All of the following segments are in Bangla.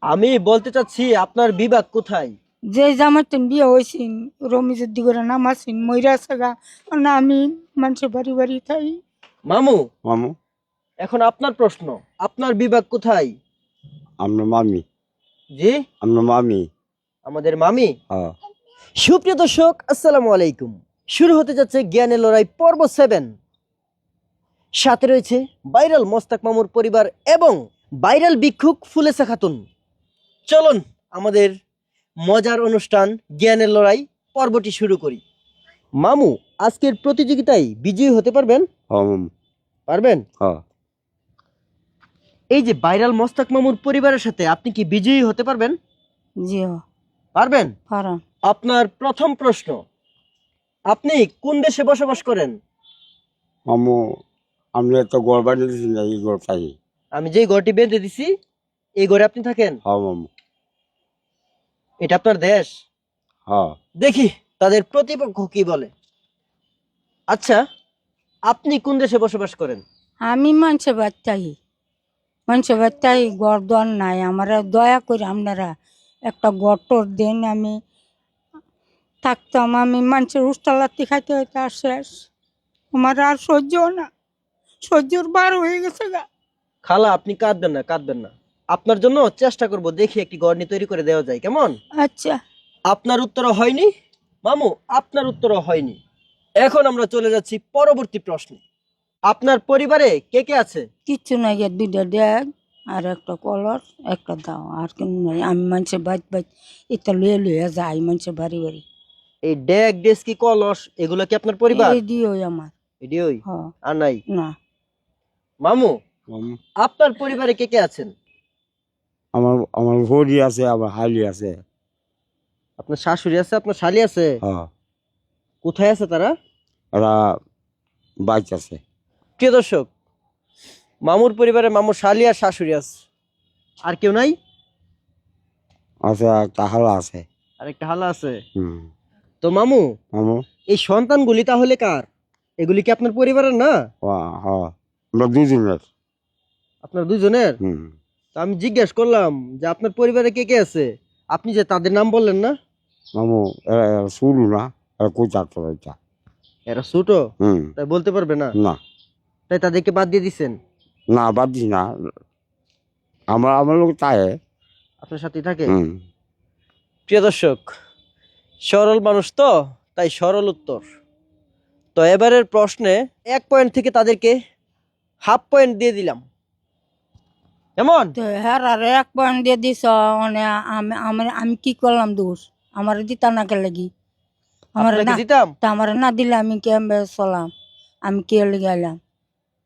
আমি বলতে চাচ্ছি আপনার বিভাগ কোথায়? যে জামাইতেন বিয়ে হয়েছিন রমিজের দিগরে নামাছিন ময়রা সাগা না আমি মানুষের বাড়ি বাড়ি থাই। মামু, মামু এখন আপনার প্রশ্ন, আপনার বিভাগ কোথায়? আমরা মামি জি, আমরা মামি আমাদের মামি। হ্যাঁ সুপ্রিয় দর্শক, আসসালামু আলাইকুম। শুরু হতে যাচ্ছে জ্ঞানের লড়াই পর্ব 7। সাথে রয়েছে ভাইরাল মোস্তাক মামুর পরিবার এবং ভাইরাল ভিক্ষুক ফুলেসা খাতুন। চলুন আমাদের মজার অনুষ্ঠান জ্ঞানের লড়াই পর্বটি শুরু করি। মামু, আজকের প্রতিযোগিতায় বিজয়ী হতে পারবেন? হ্যাঁ মামু পারবেন? হ্যাঁ এই যে ভাইরাল মোস্তাক মামুর পরিবারের সাথে আপনি কি বিজয়ী হতে পারবেন? জি পারবেন? পারান। আপনার প্রথম প্রশ্ন, আপনি কোন দেশে বসবাস করেন? মামু আমরা তো গড় বাড়ি দিয়েছি না এই গড় পাই। আমি যেই ঘরটি বেঁধে দিছি এই ঘরে আপনি থাকেন? হ্যাঁ মামু এটা আপনার দেশ? হ্যাঁ দেখি তাদের প্রতিপক্ষ কি বলে। আচ্ছা, আপনি কোন দেশে বসবাস করেন? আমি মানুষের বাচ্চাই গড় দর নাই আমার দয়া করে আপনারা একটা গটর দেন আমি থাকতাম। আমি মানুষের উস্তালাতি খাইতে হইতে আর শেষ আমার আর সহ্যর বার হয়ে গেছে গা। খালা, আপনি কাঁদবেন না, কাঁদবেন না। আপনার জন্য চেষ্টা করব, দেখি একটি ঘর তৈরি করে দেওয়া যায়, কেমন? আচ্ছা আপনার উত্তরও হয়নি মামু, আপনার উত্তরও হয়নি। এখন আমরা চলে যাচ্ছি পরবর্তী প্রশ্নে। আপনার পরিবারে কে কে আছে? কিচ্ছু নাই গিয়ে দুইটা ড্যাগ আর একটা কলর একটা দাও আর কেন নাই। আমি মানুষের বাইত এটা লুয়ে যাই মানুষের বাড়ি বাড়ি। এই ডেক ডেস্কি কলস এগুলো কি আপনার পরিবার? এই দিওই আমার। এডিওই হ আর নাই? না মামু, মামু আপনার পরিবারে কে কে আছেন? আমার আমার ভরি আছে আবার হালি আছে। আপনার শাশুড়ি আছে, আপনার শালি আছে? হ্যাঁ কোথায় আছে তারা? ওরা বাইক আছে। প্রিয় দর্শক, মামুর পরিবারে মামুর শালি আর শাশুড়ি আছে, আর কেউ নাই? আছে একটা হালা আছে। আর একটা হালা আছে। হুম তো মামু, মামু এই সন্তানগুলি তাহলে কার? এগুলি কি আপনার পরিবারের না? হ্যাঁ আমরা দুজনের। আপনার দুজনের? হুম তো আমি জিজ্ঞেস করলাম যে আপনার পরিবারে কে কে আছে, আপনি যে তাদের নাম বললেন না। মামু এরা শুরু না এরা কই চারটা বাচ্চা। এরা ছোট, হুম তাই বলতে পারবে না, না তাই তাদেরকে বাদ দিয়ে দিচ্ছেন। না বাদ দিস না আমার আমার লোক তাই। আপনার সাথেই থাকে। হুম প্রিয় দর্শক, সরল মানুষ তো, তাই সরল উত্তর। তো এবারের প্রশ্নে 1 পয়েন্ট থেকে তাদেরকে হাফ পয়েন্ট দিয়ে দিলাম, কেমন? তো হ্যাঁ আর 1 পয়েন্ট দিয়ে দিস মানে আমি আমি আমি কি করলাম দোষ? আমার দিতা না কে লাগি আমার আপনাকে না দিতাম। তা আমার না দিলে আমি কেমবে চলাম? আমি কে লেগে গেলাম?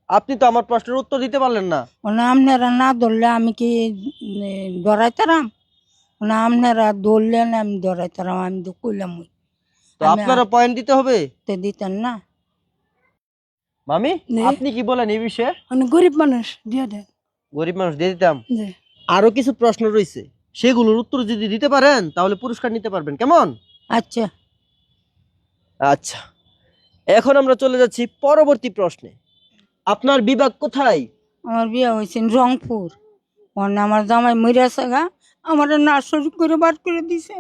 আপনি তো আমার প্রশ্নের উত্তর দিতে পারলেন না। মানে আপনারা না ধরলে আমি কি ডরাইতারাম? না আপনারা ধরলেন আমি ডরাইতারাম? আমি তো কইলাম তো আমি আপনারা পয়েন্ট দিতে হবে। তো দিতেন না। মামি, আপনি কি বলেন এই বিষয়ে? মানে গরিব মানুষ দিয়ে দেন। গরিব মানুষ দিয়ে দিতাম। জি আরো কিছু প্রশ্ন রয়েছে, সেগুলোর উত্তর যদি দিতে পারেন তাহলে পুরস্কার নিতে পারবেন, কেমন? আচ্ছা আচ্ছা, এখন আমরা চলে যাচ্ছি পরবর্তী প্রশ্নে। আপনার বিভাগ কোথায়? আমার বিয়ে হয়েছে রংপুর। মানে আমার জামাই মরিয়া সাগা আমার নার্সারি করে বার করে দিছে।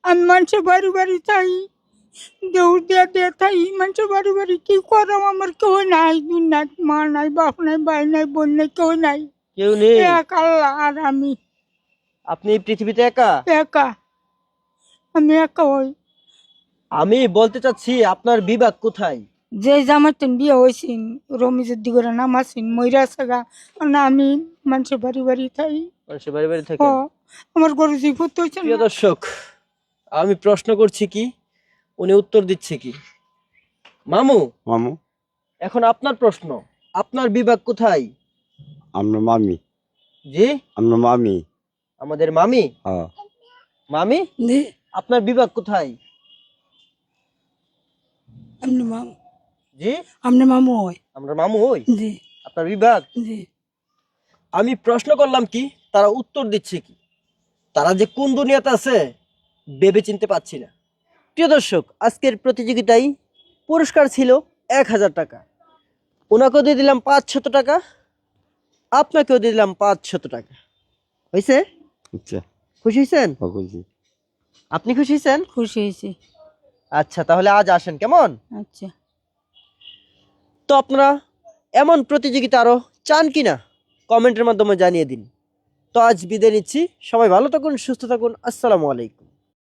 আমি মানুষের বাড়ি বাড়ি চাই দৌড় দিয়া দিয়ে থাই মানুষের বাড়ি বাড়ি কি করাম? আমার কেউ নাই, দুনিয়া মা নাই, বাপ নাই, ভাই নাই, বোন নাই, কেউ নাই। কেউ নেই? এক আল্লাহ আর আমি আপনি এই পৃথিবীতে একা? একা। আমি একা হই। আমি বলতে চাচ্ছি আপনার বিভাগ কোথায়? যে জামাইতেন বিয়ে হয়েছিন রমিজের দিগরে নামাছিন ময়রা সাগা না আমি মানুষের বাড়ি বাড়ি থাই। মানুষের বাড়ি বাড়ি হ থাকেন? আমার গরু জিভূত হয়েছে প্রিয় না। দর্শক, আমি প্রশ্ন করছি কি, উনি উত্তর দিচ্ছে কি। মামু, মামু এখন আপনার প্রশ্ন, আপনার বিভাগ কোথায়? আমরা মামি জি, আমরা মামি আমাদের মামি। হ্যাঁ মামি, জি আপনার বিভাগ কোথায়? আপনি মামু, জি, আপনি মামু হয়। আমরা মামু হই। জি আপনার বিভাগ। জি আমি প্রশ্ন করলাম কি, তারা উত্তর দিচ্ছে কি। তারা যে কোন দুনিয়াতে আছে ভেবে চিনতে পারছি না। প্রিয় দর্শক, আজকের প্রতিযোগিতায় পুরস্কার ছিল 1000 টাকা। ওনাকেও দিয়ে দিলাম 500 টাকা, আপনাকেও দিয়ে দিলাম 500 টাকা। হয়েছে? আচ্ছা খুশি হয়েছেন? খুশি। আপনি খুশি হয়েছেন? খুশি হয়েছি। আচ্ছা, তাহলে আজ আসেন কেমন? আচ্ছা। তো আপনারা এমন প্রতিযোগিতা আরো চান কিনা কমেন্টের মাধ্যমে জানিয়ে দিন। তো আজ বিদায় নিচ্ছি, সবাই ভালো থাকুন, সুস্থ থাকুন, আসসালামু আলাইকুম।